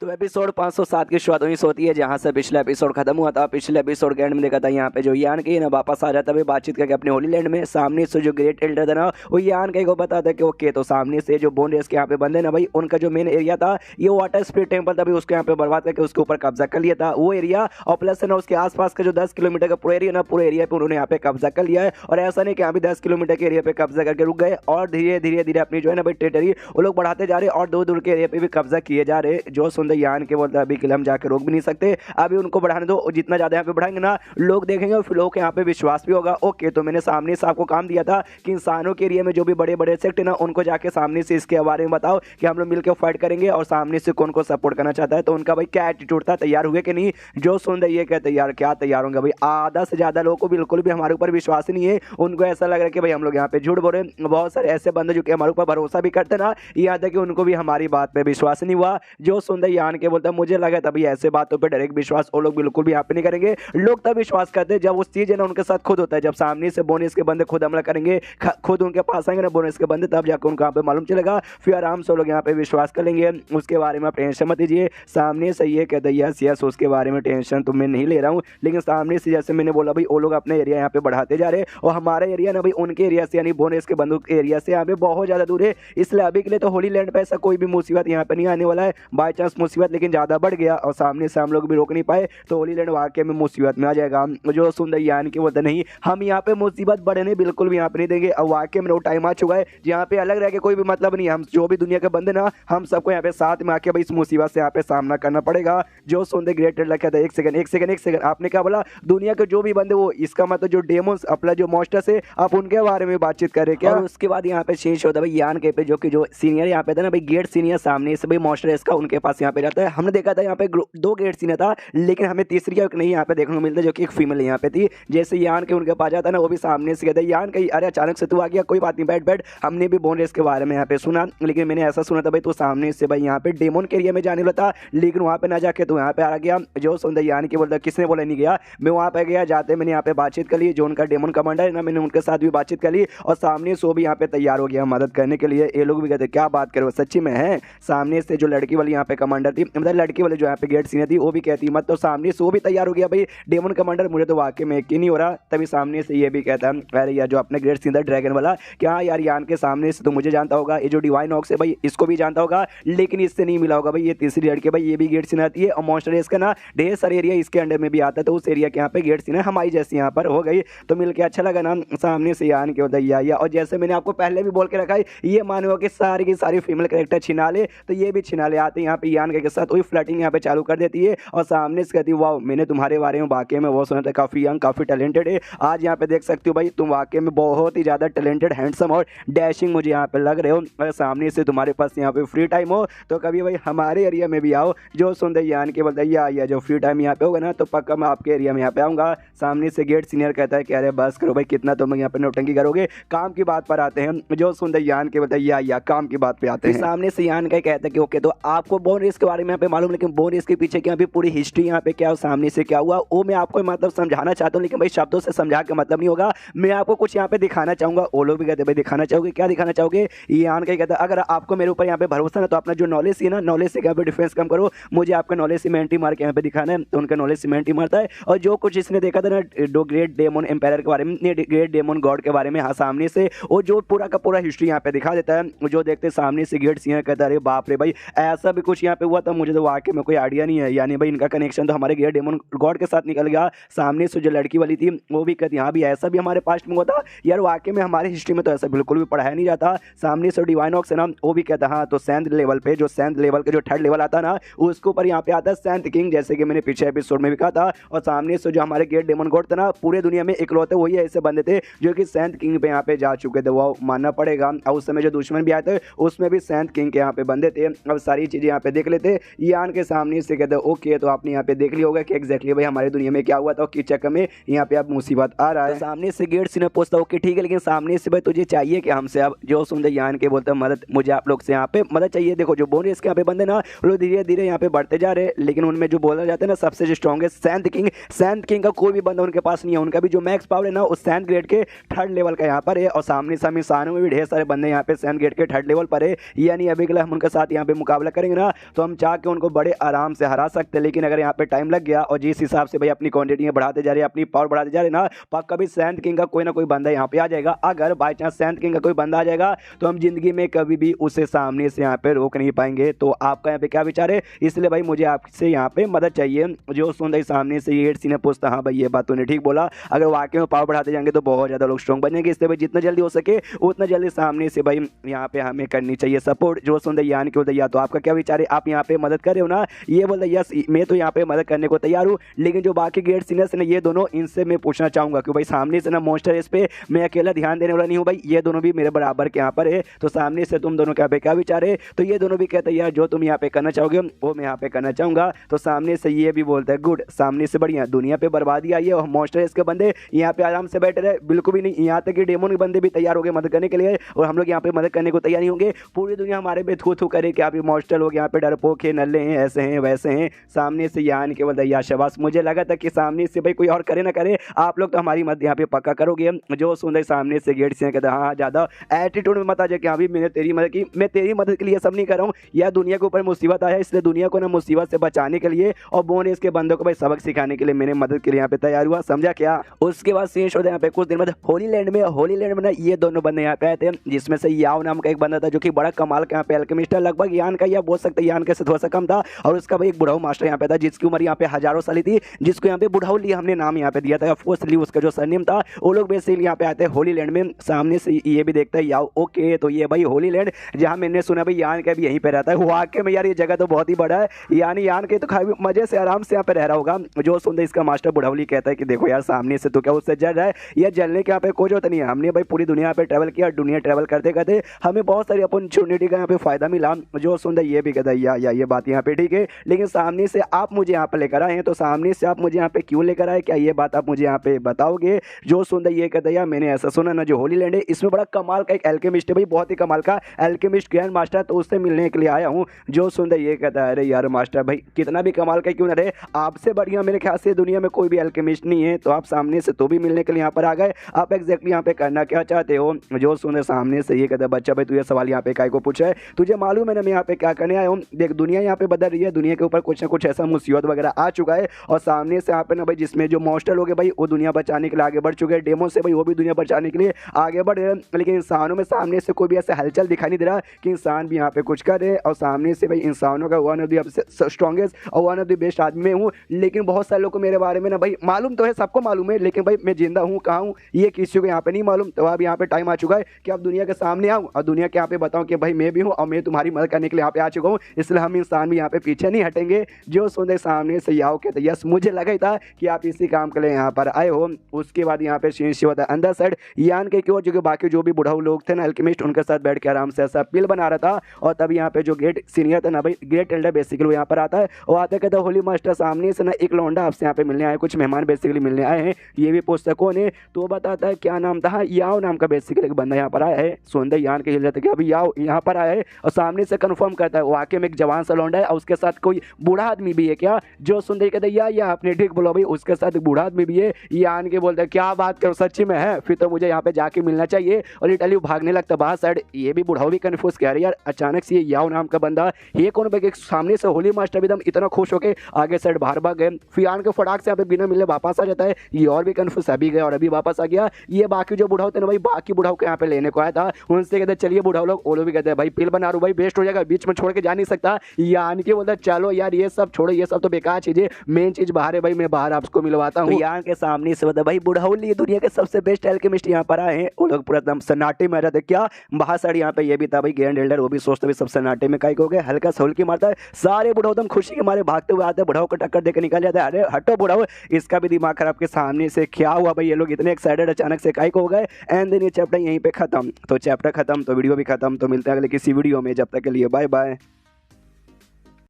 तो एपिसोड 507 की शुरुआत वहीं से होती है जहां से पिछला एपिसोड खत्म हुआ था। पिछले एपिसोड के एंड में देखा था यहाँ पे जो यान के ना वापस आ जाता है बातचीत करके अपने होली लैंड में। सामने से जो ग्रेट एल्डर था ना वो यान के को बताता है कि ओके तो सामने से जो बोन रेस के यहाँ पे बंदे ना भाई उनका जो मेन एरिया था ये वाटर स्पिरिट टेम्पल था, उसके यहाँ पे बर्बाद करके उसके ऊपर कब्जा कर लिया था वो एरिया। और प्लस है ना उसके आसपास का जो 10 किलोमीटर का पूरा एरिया ना पूरे एरिया पे उन्होंने यहाँ पे कब्जा कर लिया है। और ऐसा नहीं कि यहाँ भी 10 किलोमीटर के एरिया पे कब्जा करके रुक गए और धीरे धीरे धीरे अपनी जो है ना भाई टेरिटरी वो लोग बढ़ाते जा रहे और दूर दूर के एरिया पे भी कब्जा किए जा रहे। जो सुंदर यान के बोलते अभी के लिए हम जाके रोक भी नहीं सकते, अभी उनको बढ़ाने दो। जितना ज्यादा यहाँ पे बढ़ाएंगे ना लोग देखेंगे फिर लोग यहाँ पे विश्वास भी होगा। ओके तो मैंने सामने से आपको काम दिया था कि इंसानों के एरिया में जो भी बड़े बड़े सेक्ट है ना उनको जाके सामने से इसके बारे में बताओ कि हम लोग मिलकर फाइट करेंगे और सामने से कौन को सपोर्ट करना चाहता है। तो उनका भाई क्या एटीट्यूड था, तैयार हुए कि नहीं? जो सुंदर ये क्या तैयार होंगे भाई, आधा से ज्यादा लोगों को बिल्कुल भी हमारे ऊपर विश्वास नहीं है। उनको ऐसा लग रहा है कि भाई हम लोग यहाँ पे झूठ बोल रहे हैं। बहुत सारे ऐसे बंदे जो कि हमारे ऊपर भरोसा भी करते ना, याद है कि उनको भी हमारी बात पे विश्वास नहीं हुआ। जो सुंदर यान के बोलता मुझे लगा तभी ऐसे बातों पे डायरेक्ट विश्वास वो लोग बिल्कुल भी यहाँ पे नहीं करेंगे। लोग तब विश्वास करते हैं जब उस चीज है ना उनके साथ खुद होता है, जब सामने से बोनस के बंदे खुद हमला करेंगे, खुद उनके पास आएंगे ना बोनस के बंदे, तब जाकर उनको यहाँ पे मालूम चलेगा। फिर आराम से लोग यहाँ पे विश्वास कर लेंगे। उसके बारे में आप टेंशन मत लीजिए। सामने से ये कहते यस यस उसके बारे में टेंशन तो मैं नहीं ले रहा हूँ, लेकिन सामने से जैसे मैंने बोला भाई वो लोग अपने एरिया यहाँ पे बढ़ाते जा रहे और हमारा एरिया ना भाई उनके एरिया से यानी बोनस के बंदूक एरिया से यहाँ पे बहुत ज्यादा दूर है। इसलिए अभी के लिए तो होली लैंड पे ऐसा कोई भी मुसीबत यहाँ पे नहीं आने वाला है। बाई चांस मुसीबत लेकिन ज्यादा बढ़ गया और सामने से हम लोग भी रोक नहीं पाए तो होली लैंड वाकई में मुसीबत में आ जाएगा। जो सुंदर यान की बोलते नहीं हम यहाँ पे मुसीबत बढ़ने बिल्कुल भी यहाँ पे नहीं देंगे। और वाकई में वो टाइम आ चुका है यहाँ पे अलग रह के कोई भी मतलब नहीं। हम जो भी दुनिया के बंदे ना हम सबको यहाँ पे साथ में आके भाई इस मुसीबत से यहाँ पे सामना करना पड़ेगा। जो सुंदर ग्रेटर लगा था एक सेकंड आपने क्या बोला? दुनिया के जो भी बंदे वो इसका मतलब जो डेमोन्स अपना जो मॉन्स्टर्स है आप उनके बारे में बातचीत कर रहे क्या? और उसके बाद यहाँ पे शेष होता है भाई यान के पे जो कि जो सीनियर यहाँ पे था ना भाई गेट सीनियर सामने से भाई मॉन्स्टर इसका उनके पास यहाँ पे जाता है। हमने देखा था यहाँ पे 2 गेट सीनियर था लेकिन हमें तीसरी एक नहीं यहाँ पे देखने को मिलता जो कि एक फीमेल यहाँ पे थी। जैसे यान के उनके पास जाता ना वो भी सामने से कहता है यान कहीं अरे अचानक से तू आ गया, कोई बात नहीं बैठ। हमने भी बोन रेस के बारे में यहाँ पे सुना लेकिन मैंने ऐसा सुना था भाई तू सामने से भाई यहाँ पे डेमोन के एरिया में जाने वाला था लेकिन वहाँ पे ना जाके तू यहाँ पे आ गया। जो सुंदर यान की बोलता किसने बोला नहीं गया, मैं वहाँ पे गया। जाते मैंने यहाँ पे बातचीत कर ली, जो उनका डेमोन कमांडर है ना मैंने उनके साथ भी बातचीत कर ली और सामने से वो भी यहाँ पे तैयार हो गया मदद करने के लिए। ये लोग भी कहते क्या बात करो सच्ची में है। सामने से जो लड़की वाली यहाँ पे कमांडर थी मतलब लड़की वाली जो यहाँ पे गेट सीनियर थी वो भी कहती मत, तो सामने से वो भी तैयार हो गया भाई डेमोन कमांडर। मुझे तो वाकई में यकीन नहीं हो रहा। तभी सामने से ये भी कहता है अरे यार जो अपने ग्रेट सीनियर ड्रैगन वाला क्या यार यान के सामने से तो मुझे जानता होगा, ये जो डिवाइन ऑक्स है भाई इसको भी जानता होगा लेकिन इससे नहीं मिला होगा भाई। ये तीसरी लड़की भाई ये भी गेट सीनियर आती है और मॉन्स्टर इसका ना ढेर सारे एरिया इसके अंडर में भी आता है तो उस एरिया के यहाँ पे गेट सीनियर हमारी जैसी यहाँ पर हो गई तो मिलकर अच्छा लगा ना। सामने से यान के उदैया और जैसे मैंने आपको पहले भी बोल के रखा है ये मानो कि सारी की सारी फीमेल कैरेक्टर छिना ले तो ये भी छिना ले आते हैं यहाँ पे यान के साथ वही फ्लर्टिंग यहाँ पे चालू कर देती है और सामने से कहती है वाह मैंने तुम्हारे बारे में वाकई में वो सुना था काफी यंग काफी टैलेंटेड है। आज यहाँ पे देख सकती हो भाई तुम वाकई में बहुत ही ज्यादा टैलेंटेड हैंडसम और डैशिंग मुझे यहाँ पे लग रहे हो। अगर सामने से तुम्हारे पास यहाँ पे फ्री टाइम हो तो कभी भाई हमारे एरिया में भी आओ। जो सुंदर यान के बोलता है या जो फ्री टाइम यहाँ पे होगा ना तो पक्का मैं आपके एरिया में यहाँ पे आऊँगा। सामने से गेट सीनियर कहता है कि अरे बस करो भाई कितना तुम यहाँ पे नौटंकी करोगे, काम की बात पर आते हैं। जो सुंदर यान के बोलता है या काम की बात पे आते हैं। सामने से यान का कहता है कि ओके तो आपको बोन रेस के बारे में यहाँ पे मालूम लेकिन बोन रेस के पीछे की अभी पूरी हिस्ट्री यहाँ पे क्या सामने से क्या हुआ वो मैं आपको मतलब समझाना चाहता हूँ लेकिन भाई शब्दों से समझा के मतलब नहीं होगा। मैं आपको कुछ यहाँ पे दिखाना चाहूंगा। वो लोग भी कहते भाई दिखाना चाहोगे, क्या दिखाना चाहोगे? यान का कहता है अगर आपको मेरे ऊपर यहाँ पे भरोसा ना तो अपना जो नॉलेज है ना नॉलेज से यहाँ पे डिफेंस कम करो। मुझे आपका नॉलेज सीमेंट ही मार के यहाँ पे दिखाना है तो उनका नॉलेज सीमेंट ही मारता है। और जो कुछ इसने देखा था ना दो ग्रेट डेमोन एम्पायर के बारे में ग्रेट डेमोन गॉड के बारे में हाँ सामने से वो जो पूरा का पूरा हिस्ट्री यहाँ पे दिखा देता है। जो देखते सामने से गेट सीनियर कहता है अरे बाप रे भाई ऐसा भी कुछ यहाँ पे हुआ था, मुझे तो वाकई में कोई आइडिया नहीं है। यानी भाई इनका कनेक्शन तो हमारे ग्रेट डेमोन गॉड के साथ निकल गया। सामने से जो लड़की वाली थी वो भी कहती हाँ भी ऐसा भी हमारे पास्ट में हुआ था यार, वाकई में हमारी हिस्ट्री में तो ऐसा बिल्कुल भी पढ़ाया नहीं जाता। सामने से डिवाइन ऑक्स है ना वो भी कहता हाँ तो सेंथ लेवल पे जो सेंथ लेवल का जो थर्ड लेवल आता है ना उसके ऊपर यहाँ पे आता है सेंथ किंग, जैसे कि मैंने पीछे एपिसोड में भी कहा था। और सामने से जो हमारे गेट डेमन गॉड था ना पूरे दुनिया में इकलौते वही ऐसे बंदे थे जो कि सेंथ किंग पे यहाँ पे जा चुके थे, वो मानना पड़ेगा। और उस समय जो दुश्मन भी आए थे उसमें भी सेंथ किंग के यहाँ पे बंदे थे। अब सारी चीजें यहाँ पे देख लेते यान के सामने से कहते ओके तो आपने यहाँ पे देख लिया होगा कि एग्जैक्टली भाई हमारे दुनिया में क्या हुआ था किस चक्कर में यहाँ पे अब मुसीबत आ रहा है। सामने से गेट सीनियर पूछता ओके ठीक है लेकिन सामने से भाई तुझे चाहिए कि हमसे अब जो सुंदर यान के बोलते मदद मुझे आप लोग से यहाँ पे मदद चाहिए। देखो जो बोन रेस के यहाँ पे बंदे ना वो धीरे धीरे यहाँ पे बढ़ते जा रहे लेकिन उनमें जो बोला जाता है ना सबसे जो स्ट्रॉन्गेस्ट सेंथ किंग का कोई भी बंदा उनके पास नहीं है। उनका भी जो मैक्स पावर है ना उस सेंथ ग्रेड के थर्ड लेवल का यहाँ पर है। और सामने से इंसानों में भी ढेर सारे बंदे यहाँ पे सेंथ ग्रेड के थर्ड लेवल पर है। यानी अभी के लिए हम उनके साथ यहाँ पे मुकाबला करेंगे ना तो हम हम चाह के उनको बड़े आराम से हरा सकते हैं, लेकिन अगर यहाँ पे टाइम लग गया और जिस हिसाब से भाई अपनी क्वांटिटी बढ़ाते जा रहे हैं, अपनी पावर बढ़ाते जा रहे हैं ना, पक्का भी सैंड किंग का कोई ना कोई बंदा यहाँ पे आ जाएगा। अगर बाई चांस सैंड किंग का कोई बंदा आ जाएगा तो हम जिंदगी में कभी भी उसे सामने से यहाँ पे रोक नहीं पाएंगे। तो आपका यहाँ पे क्या विचार है? इसलिए भाई मुझे आपसे यहाँ पे मदद चाहिए। जो सुंदर सामने से ये सी ने पूछता, हाँ भाई ये बात तूने ठीक बोला, अगर वाकई में पावर बढ़ाते जाएंगे तो बहुत ज़्यादा लोग स्ट्रॉन्ग बनेंगे। इसलिए भाई जितना जल्दी हो सके उतना जल्दी सामने से भाई यहाँ पे हमें करनी चाहिए सपोर्ट। जो सुंदर यान के बोलते, तो आपका क्या विचार है? आप यहाँ पे मदद कर रहे हो ना? ये बोलते यस मैं तो यहाँ पे मदद करने को तैयार हूँ, लेकिन जो बाकी गेट सीनियर्स ने ये दोनों, इनसे मैं पूछना चाहूँगा कि भाई सामने से ना मॉन्स्टर इस पे मैं अकेला ध्यान देने वाला नहीं हूँ भाई, ये दोनों भी मेरे बराबर के यहाँ पर है। तो सामने से तुम दोनों क्या पे क्या विचार है? तो ये दोनों भी कहते हैं यार जो तुम यहाँ पे करना चाहोगे वो मैं यहाँ पे करना चाहूँगा। तो सामने से ये भी बोलता है गुड, सामने से बढ़िया, दुनिया पे बर्बादी आई है और मॉन्स्टर इसके बंदे यहाँ पे आराम से बैठे रहे, बिल्कुल भी नहीं। यहाँ तक कि डेमोन के बंदे भी तैयार हो गए मदद करने के लिए और हम लोग यहाँ पे मदद करने को तैयार नहीं होंगे। पूरी दुनिया हमारे पे थू थू करे कि आप मॉन्स्टर लोग यहाँ पे डरपोक है, नल्ले हैं, ऐसे हैं वैसे हैं। सामने से यान के बोलता यार शाबाश, मुझे लगा था कि सामने से भाई कोई और करे ना करे, आप लोग तो हमारी मदद यहाँ पे पक्का करोगे। जो सुंदर सामने से गेट से कहता हाँ ज़्यादा एटीट्यूड में मत आ जाए कि हाँ भी मैंने तेरी मदद की, मैं तेरी मदद के लिए सब नहीं कर रहा हूँ। यह दुनिया के ऊपर मुसीबत आया, इसलिए दुनिया को ना मुसीबत से बचाने के लिए और बोनेस के बंदों को भाई सबक सिखाने के लिए मैंने मदद के लिए यहाँ पे तैयार हुआ, समझा क्या? उसके बाद सीन शो यहाँ पे कुछ दिन बाद होली लैंड में ना ये दोनों बंदे यहाँ पे आए थे, जिसमें से याओ नाम का एक बंदा था जो कि बड़ा कमाल का यहाँ पे अल्केमिस्ट है, लगभग यान का या बोल सकते यान के से थोड़ा सा कम था। और उसका भाई एक बुढ़ाऊ मास्टर यहाँ पे था जिसकी उम्र यहाँ पे हजारों साल थी, जिसको यहाँ पे बुढ़ाऊ लिया हमने नाम यहाँ पे दिया था। ऑफकोर्सली उसका जो सरनेम था, वो लोग बेसिकली यहाँ पे आते हैं होली लैंड में। सामने से ये भी देखता है याओ ओके, तो ये भाई होली लैंड जहाँ मैंने सुना भाई यान का भी यहीं पे रहता है। वाकई में यार ये जगह तो बहुत ही बड़ा है, यानी यान के तो काफी मजे से आराम से यहाँ पे रह रहा होगा। जो सुंदर इसका मास्टर बुढ़ावली कहता है कि देखो यार सामने से तो क्या उससे जल रहा है, यह जलने के यहाँ पे कोई जरूरत नहीं है। हमने भाई पूरी दुनिया पे ट्रैवल किया, दुनिया ट्रैवल करते करते हमें बहुत सारी अपॉर्चुनिटी का यहाँ पे फायदा मिला। जो सुंदर ये भी कहता है या ये बात यहाँ पे ठीक है, लेकिन सामने से आप मुझे यहाँ पे लेकर आए हैं, तो सामने से आप मुझे यहाँ पे क्यों लेकर आए, क्या ये बात आप मुझे यहाँ पे बताओगे? जो सुंदर ये कहता है यार मैंने ऐसा सुना ना जो होली लैंड है इसमें बड़ा कमाल का एक एल्केमिस्ट है भाई, बहुत ही कमाल का एल्केमिस्ट ग्रैंड मास्टर, तो उससे मिलने के लिए आया हूँ। जो सुंदर ये कहता है अरे यार मास्टर भाई कितना भी कमाल का क्यों ना रहे, आपसे बढ़िया मेरे ख्याल से दुनिया में कोई भी एल्केमिस्ट नहीं है, तो आप सामने से तो भी मिलने के लिए यहाँ पर आ गए, आप एग्जैक्टली यहाँ पे करना क्या चाहते हो? जो सुंदर सामने से ये कहता है बच्चा भाई तू ये सवाल यहाँ पे काय को पूछा है, तुझे मालूम है ना मैं यहाँ पे क्या करने आया हूँ? देख दुनिया यहाँ पे बदल रही है, दुनिया के ऊपर कुछ ना कुछ ऐसा मुसीबत वगैरह आ चुका है और सामने से यहाँ पे ना भाई जिसमें जो मॉन्स्टर लोग भाई वो दुनिया बचाने के लिए आगे बढ़ चुके हैं, डेमो से भाई वो भी दुनिया बचाने के लिए आगे बढ़ रहे हैं, लेकिन इंसानों में सामने से कोई भी ऐसा हलचल दिखाई नहीं दे रहा कि इंसान भी यहाँ पे कुछ कर रहे। और सामने से भाई इंसानों का वन ऑफ द स्ट्रॉन्गेस्ट और वन ऑफ द बेस्ट आदमी में हूँ, लेकिन बहुत सारे लोग को मेरे बारे में ना भाई मालूम तो है, सबको मालूम है, लेकिन भाई मैं जिंदा हूँ कहाँ हूँ ये किसी को यहाँ पे नहीं मालूम। तो अब यहाँ पे टाइम आ चुका है कि अब दुनिया के सामने आऊँ और दुनिया के यहाँ पे बताऊँ कि भाई मैं भी हूँ और मैं तुम्हारी मदद करने के लिए यहाँ पे आ चुका हूँ, इसलिए हम इंसान भी यहाँ पे पीछे नहीं हटेंगे। जो सुंदर सामने से याओ कहते यस मुझे लगा ही था कि आप इसी काम के लिए यहाँ पर आए हो। उसके बाद यहाँ पे शीन शिव अंदर साइड यान के क्यों जो बाकी जो भी बुढ़ाऊ लोग थे ना अल्केमिस्ट, उनके साथ बैठ के आराम से ऐसा पिल बना रहा था। और तब यहाँ पे जो गेट सीनियर था ना भाई गेट एल्डर बेसिकली वो यहाँ पर आता है और आते कहता होली मास्टर सामने से ना एक लौंडा आपसे यहाँ पे मिलने आए, कुछ मेहमान बेसिकली मिलने आए हैं। ये भी पूछता कौन है, तो बताता है क्या नाम था, याओ नाम का बेसिकली एक बंदा यहाँ पर आया है। सुंदर यान के हिल जाता है कि अभी याओ यहाँ पर आया है और सामने से कंफर्म करता है वाकई में एक जवान सा लौंडा है और उसके साथ कोई बूढ़ा आदमी भी है क्या? जो सुंदर कहता है या आपने ठीक बोला भाई उसके साथ बूढ़ा आदमी भी है। यान के बोलता है क्या बात करो सच्ची में है, फिर तो मुझे यहाँ पे जाके मिलना चाहिए। और इटली भागने लगता बाहर साइड। ये भी बुढ़ाओ भी कन्फ्यूज कह रहे यार अचानक से ये याओ नाम का बंदा ये कौन भाई, सामने से होली मास्टर भी एकदम इतना खुश होके आगे साइड बाहर भाग गए। फिर यान के फटाक से यहाँ पे बिना मिलने वापस आ जाता है। ये और भी कन्फ्यूज अभी गए और अभी वापस आ गया। ये बाकी जो बुढ़ाओ थे ना भाई बाकी बुढ़ाओ को यहाँ पे लेने को आया था, उनसे कहते चलिए बुढ़ाओ लोग, वो लोग भी कहते हैं भाई पिल बना रू भाई बेस्ट हो जाएगा, बीच में छोड़ के जा नहीं सकता। यान के बोलता चलो यार ये सब छोड़ो, ये सब तो बेकार चीजें, मेन चीज बाहर है भाई, मैं बाहर आपको मिलवाता हूँ। यहाँ के सामने से भाई बुढ़ाऊ दुनिया के सबसे बेस्ट एल्केमिस्ट यहाँ पर आए हैं। वो लोग पूरा एकदम सन्नाटे में रहते क्या बाहर साइड यहाँ पे ये भी था भाई ग्रैंड एल्डर, वो भी सोचते भाई सब सन्नाटे में काई हो गए, हल्का सा हुल्की मारता है। सारे बुढ़ाऊ एकदम खुशी के मारे भागते हुए आते हैं, बुढ़ाऊ को टक्कर देकर निकल जाता है। अरे हटो बुढ़ाऊ, इसका भी दिमाग खराब के सामने से क्या हुआ भाई, ये लोग इतने एक्साइटेड अचानक से काई हो गए। एंड देन ये चैप्टर यहीं पे खत्म। तो चैप्टर खत्म तो वीडियो भी खत्म। तो मिलते हैं अगले किसी वीडियो में, जब तक के लिए बाय बाय।